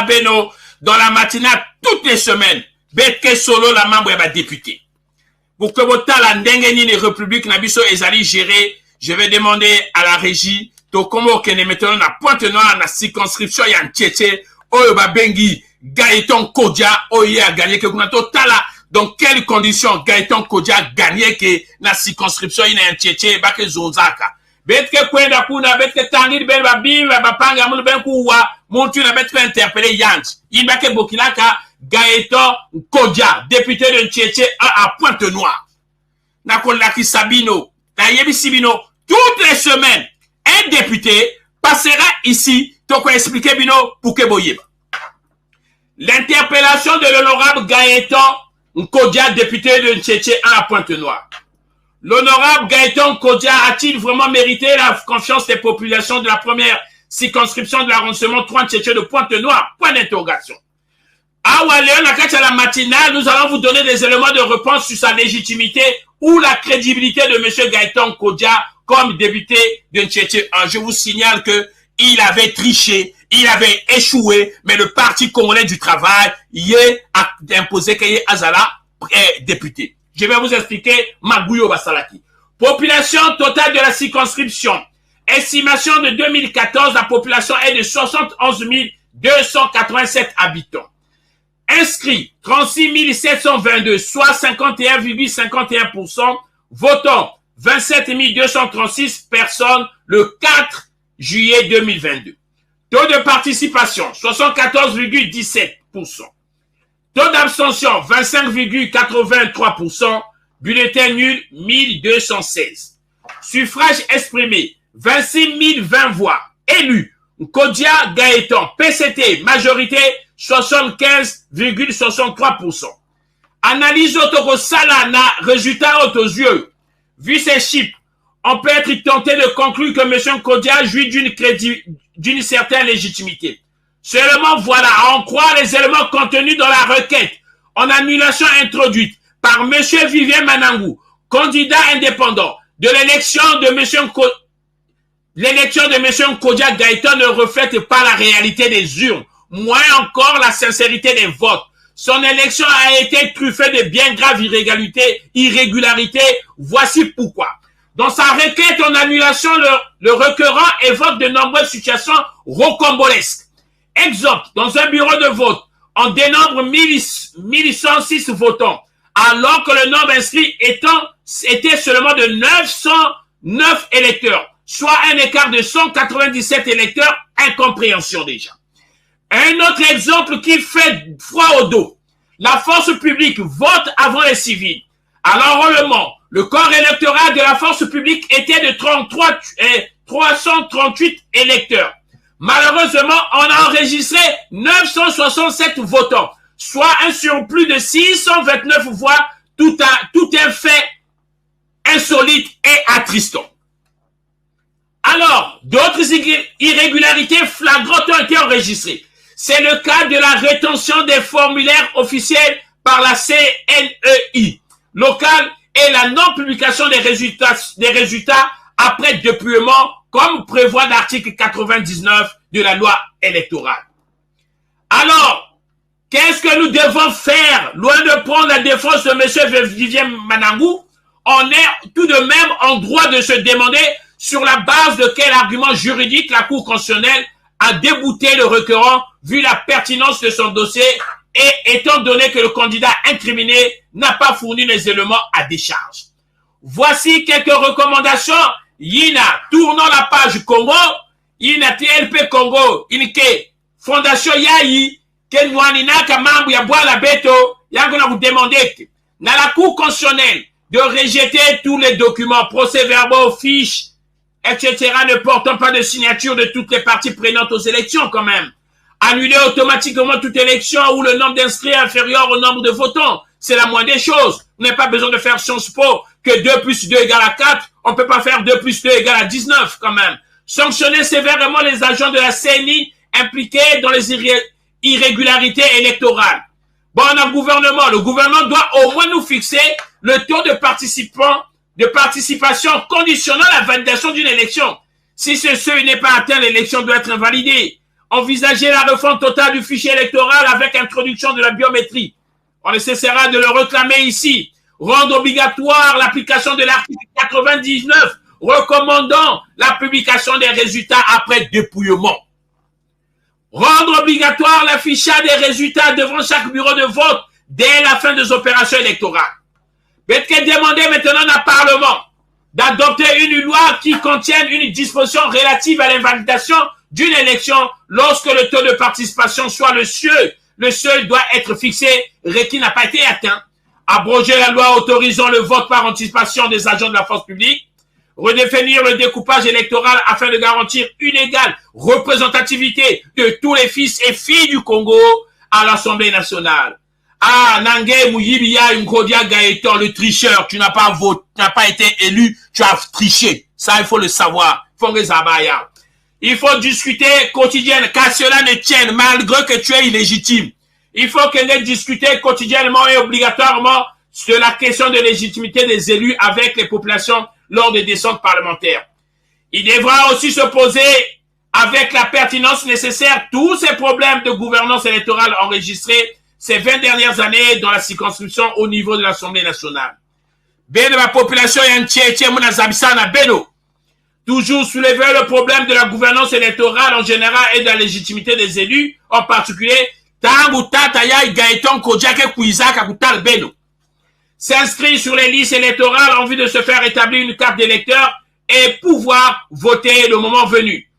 Beno dans la matinale toutes les semaines. Betke solo la membre et député. Pour que votre la ndengeni les républiques nabiso ezali géré, je vais demander à la régie to komo kene mettons na pointe noire na circonscription ya Ntchétché oyo ba bengi Gaëtan Kodja oyo a gagné que kuna to tala dans quelles conditions Gaëtan Kodja a gagné que na circonscription ina Ntchétché ba ke zonzaka. Betke kwenda kuna betke tangir ben ba bimba ba panga mulu ben kuwa montu na betke interpeller Yans. Ibake Bokilaka Gaëtan Kodja, député de Ntchétché à Pointe-Noire. Nakolaki Sabino, Nayebi Sibino, toutes les semaines, un député passera ici, pour expliquer Bino pour que Boyeba. L'interpellation de l'honorable Gaëtan Kodja, député de Ntchétché à Pointe-Noire. L'honorable Gaëtan Kodja a-t-il vraiment mérité la confiance des populations de la première circonscription de l'arrondissement 3 Ntchétché de Pointe-Noire? Point d'interrogation. À la matinale, nous allons vous donner des éléments de réponse sur sa légitimité ou la crédibilité de M. Gaëtan Kodja comme député de Ntchétché. Je vous signale que il avait triché, il avait échoué, mais le Parti congolais du travail y est imposé qu'il y ait Azala député. Je vais vous expliquer Magouyo Basalaki. Population totale de la circonscription. Estimation de 2014, la population est de 71 287 habitants. Inscrits, 36 722, soit 51,51%. Votants, 27 236 personnes le 4 juillet 2022. Taux de participation, 74,17%. Taux d'abstention, 25,83%. Bulletin nul, 1216. Suffrage exprimé, 26 020 voix. Élu, Kodja Gaëtan, PCT, majorité, 75,63%. Analyse autoro salana, résultat aux yeux. Vu ces chiffres, on peut être tenté de conclure que M. Kodja jouit d'une certaine légitimité. Seulement voilà, à en croire les éléments contenus dans la requête en annulation introduite par M. Vivien Manangou, candidat indépendant de l'élection de M. Kodja Gaëtan ne reflète pas la réalité des urnes, moins encore la sincérité des votes. Son élection a été truffée de bien graves irrégularités. Voici pourquoi. Dans sa requête en annulation, le requérant évoque de nombreuses situations rocambolesques. Exemple, dans un bureau de vote, on dénombre 1106 votants, alors que le nombre inscrit était seulement de 909 électeurs, soit un écart de 197 électeurs, incompréhension déjà. Un autre exemple qui fait froid au dos. La force publique vote avant les civils. À l'enrôlement, le corps électoral de la force publique était de 338 électeurs. Malheureusement, on a enregistré 967 votants, soit un surplus de 629 voix, tout un fait insolite et attristant. Alors, d'autres irrégularités flagrantes ont été enregistrées. C'est le cas de la rétention des formulaires officiels par la CNEI locale et la non-publication des résultats après dépouillement, comme prévoit l'article 99 de la loi électorale. Alors, qu'est-ce que nous devons faire? Loin de prendre la défense de M. Vivien Manangou, on est tout de même en droit de se demander sur la base de quel argument juridique la Cour constitutionnelle a débouté le requérant vu la pertinence de son dossier et étant donné que le candidat incriminé n'a pas fourni les éléments à décharge. Voici quelques recommandations. Yina, tournons la page Congo, Yina TLP Congo, Inike, Fondation Yayi, Kenouanina Kamambu Yaboala Beto, Yangona vous demander, dans la Cour constitutionnelle, de rejeter tous les documents, procès-verbaux, fiches, etc., ne portant pas de signature de toutes les parties prenantes aux élections quand même. Annuler automatiquement toute élection où le nombre d'inscrits est inférieur au nombre de votants. C'est la moindre des choses. On n'a pas besoin de faire Sciences Po que 2 plus 2 égale à 4. On ne peut pas faire 2 plus 2 égale à 19 quand même. Sanctionner sévèrement les agents de la CNI impliqués dans les irrégularités électorales. Bon, on a le gouvernement doit au moins nous fixer le taux de participation conditionnant la validation d'une élection. Si ce seuil n'est pas atteint, l'élection doit être invalidée. envisager la refonte totale du fichier électoral avec introduction de la biométrie. On essaiera de le réclamer ici. Rendre obligatoire l'application de l'article 99, recommandant la publication des résultats après dépouillement. Rendre obligatoire l'affichage des résultats devant chaque bureau de vote dès la fin des opérations électorales. Peut-être demander maintenant au Parlement d'adopter une loi qui contienne une disposition relative à l'invalidation d'une élection lorsque le taux de participation soit le seuil doit être fixé, qui n'a pas été atteint. Abroger la loi autorisant le vote par anticipation des agents de la force publique. Redéfinir le découpage électoral afin de garantir une égale représentativité de tous les fils et filles du Congo à l'Assemblée nationale. Ah, Nangé Mouyibia Nkodia Gaëtan, le tricheur, tu n'as pas voté, tu n'as pas été élu, tu as triché. Ça, il faut le savoir. Il faut discuter quotidiennement, car cela ne tienne, malgré que tu es illégitime. Il faut qu'on ait discuté quotidiennement et obligatoirement sur la question de légitimité des élus avec les populations lors des descentes parlementaires. Il devra aussi se poser avec la pertinence nécessaire tous ces problèmes de gouvernance électorale enregistrés ces 20 dernières années dans la circonscription au niveau de l'Assemblée nationale. Beno la population Beno. Toujours soulever le problème de la gouvernance électorale en général et de la légitimité des élus, en particulier, s'inscrire sur les listes électorales en vue de se faire établir une carte d'électeur et pouvoir voter le moment venu.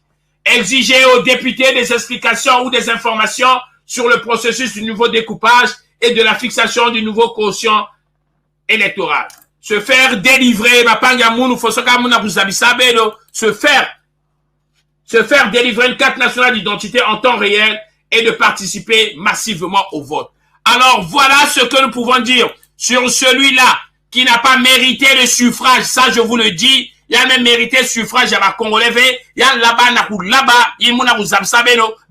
Exiger aux députés des explications ou des informations sur le processus du nouveau découpage et de la fixation du nouveau quotient électoral. Se faire délivrer, se faire délivrer une carte nationale d'identité en temps réel et de participer massivement au vote. Alors voilà ce que nous pouvons dire sur celui-là qui n'a pas mérité le suffrage. Ça, je vous le dis. Il a même mérité le suffrage à la Congolais. Il y a là-bas,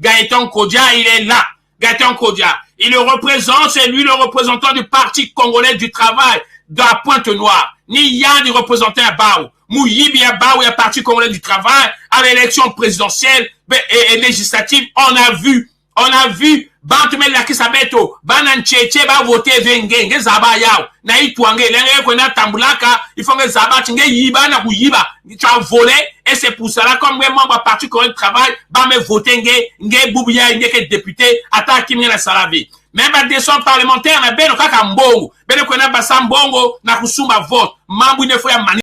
Gaëtan Kodia, il est là. Gaëtan Kodia. Il le représente, c'est lui le représentant du Parti congolais du travail de la Pointe-Noire. Ni Yann, du représentant à Bao. Mouyibi à Bao, il y a Parti congolais du travail. À l'élection présidentielle et législative, on a vu, Bantumel la Kisabeto, Banancheche, ba voté Venge, Zaba Yao, Naïtouange, l'un qu'on a Tambulaka, il faut que Zaba, Tinge Yiba, na Yiba, tu as volé, et c'est pour cela, comme les membres parti qu'on travaille, ba me voter, Nge Boubia, Nge député, attaque Kimia la Salavi. Même à descente parlementaire, na Beno Kaka Mbongo, Beno Kona Bassam Bongo, na Kusumba vote, Mambu ne faut ya mani.